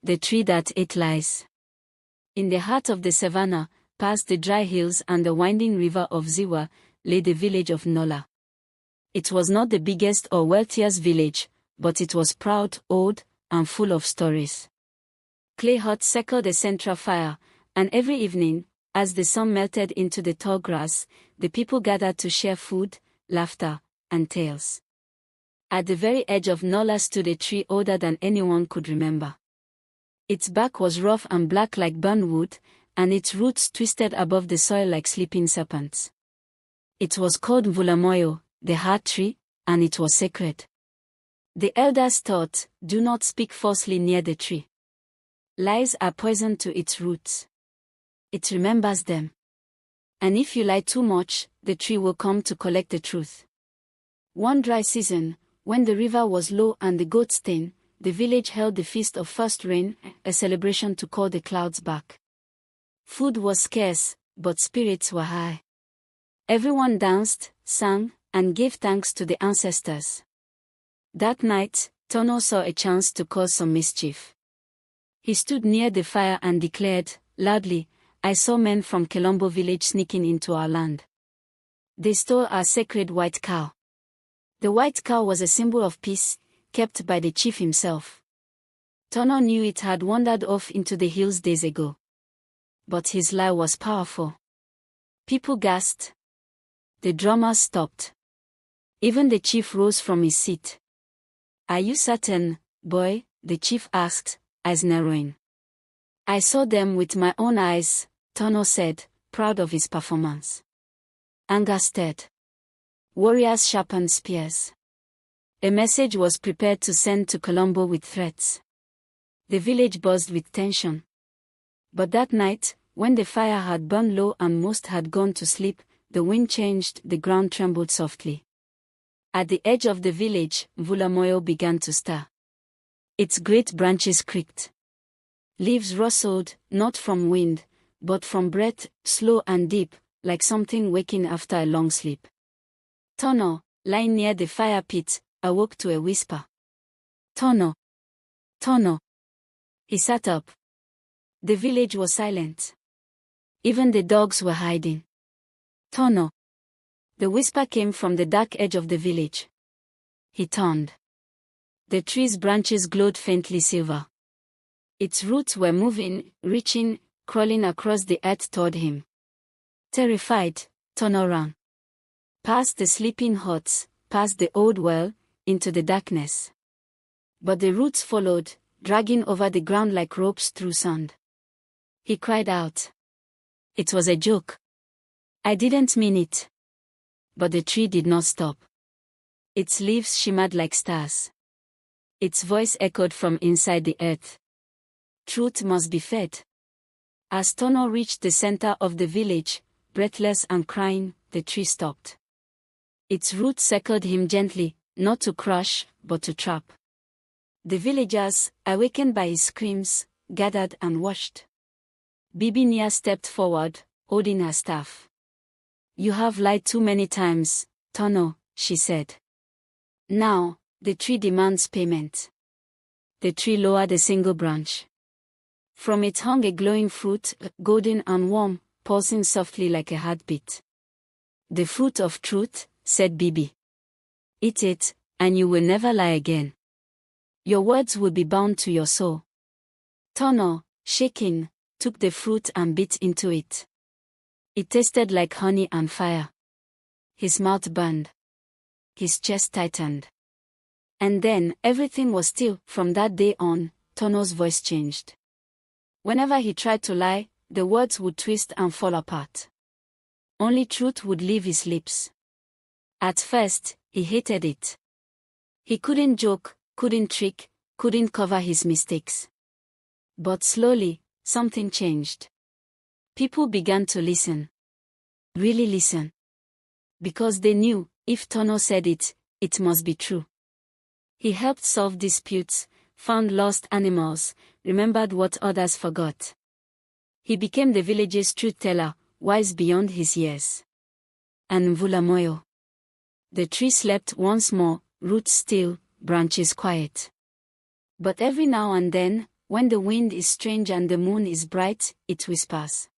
the tree that ate lies. In the heart of the savannah, past the dry hills and the winding river of Ziwa, lay the village of Nola. It was not the biggest or wealthiest village, but it was proud, old, and full of stories. Clay huts circled the central fire, and every evening, as the sun melted into the tall grass, the people gathered to share food, laughter, and tales. At the very edge of Nola stood a tree older than anyone could remember. Its bark was rough and black like burnt wood, and its roots twisted above the soil like sleeping serpents. It was called Mvulamoyo, the heart tree, and it was sacred. The elders taught, do not speak falsely near the tree. Lies are poison to its roots. It remembers them. And if you lie too much, the tree will come to collect the truth. One dry season, when the river was low and the goats thin, the village held the Feast of First Rain, a celebration to call the clouds back. Food was scarce, but spirits were high. Everyone danced, sang, and gave thanks to the ancestors. That night, Tono saw a chance to cause some mischief. He stood near the fire and declared, loudly, I saw men from Kelombo village sneaking into our land. They stole our sacred white cow. The white cow was a symbol of peace, kept by the chief himself. Tono knew it had wandered off into the hills days ago. But his lie was powerful. People gasped. The drummers stopped. Even the chief rose from his seat. Are you certain, boy? The chief asked, eyes narrowing. I saw them with my own eyes, Tono said, proud of his performance. Anger stirred. Warriors sharpened spears. A message was prepared to send to Colombo with threats. The village buzzed with tension. But that night, when the fire had burned low and most had gone to sleep, the wind changed, the ground trembled softly. At the edge of the village, Mvulamoyo began to stir. Its great branches creaked. Leaves rustled, not from wind, but from breath, slow and deep, like something waking after a long sleep. Tono, lying near the fire pit, awoke to a whisper. Tono! Tono! He sat up. The village was silent. Even the dogs were hiding. Tono! The whisper came from the dark edge of the village. He turned. The tree's branches glowed faintly silver. Its roots were moving, reaching, crawling across the earth toward him. Terrified, Tono ran. Past the sleeping huts, past the old well, into the darkness. But the roots followed, dragging over the ground like ropes through sand. He cried out. It was a joke. I didn't mean it. But the tree did not stop. Its leaves shimmered like stars. Its voice echoed from inside the earth. Truth must be fed. As Tono reached the center of the village, breathless and crying, the tree stopped. Its roots circled him gently, not to crush, but to trap. The villagers, awakened by his screams, gathered and watched. Bibi Nia stepped forward, holding her staff. You have lied too many times, Tono, she said. Now, the tree demands payment. The tree lowered a single branch. From it hung a glowing fruit, golden and warm, pulsing softly like a heartbeat. The fruit of truth, said Bibi. Eat it, and you will never lie again. Your words will be bound to your soul. Tono, shaking, took the fruit and bit into it. It tasted like honey and fire. His mouth burned. His chest tightened. And then, everything was still. From that day on, Tono's voice changed. Whenever he tried to lie, the words would twist and fall apart. Only truth would leave his lips. At first, he hated it. He couldn't joke, couldn't trick, couldn't cover his mistakes. But slowly, something changed. People began to listen. Really listen. Because they knew, if Tono said it, it must be true. He helped solve disputes, found lost animals, remembered what others forgot. He became the village's truth teller, wise beyond his years. And Mvulamoyo. The tree slept once more, roots still, branches quiet. But every now and then, When the wind is strange and the moon is bright, it whispers.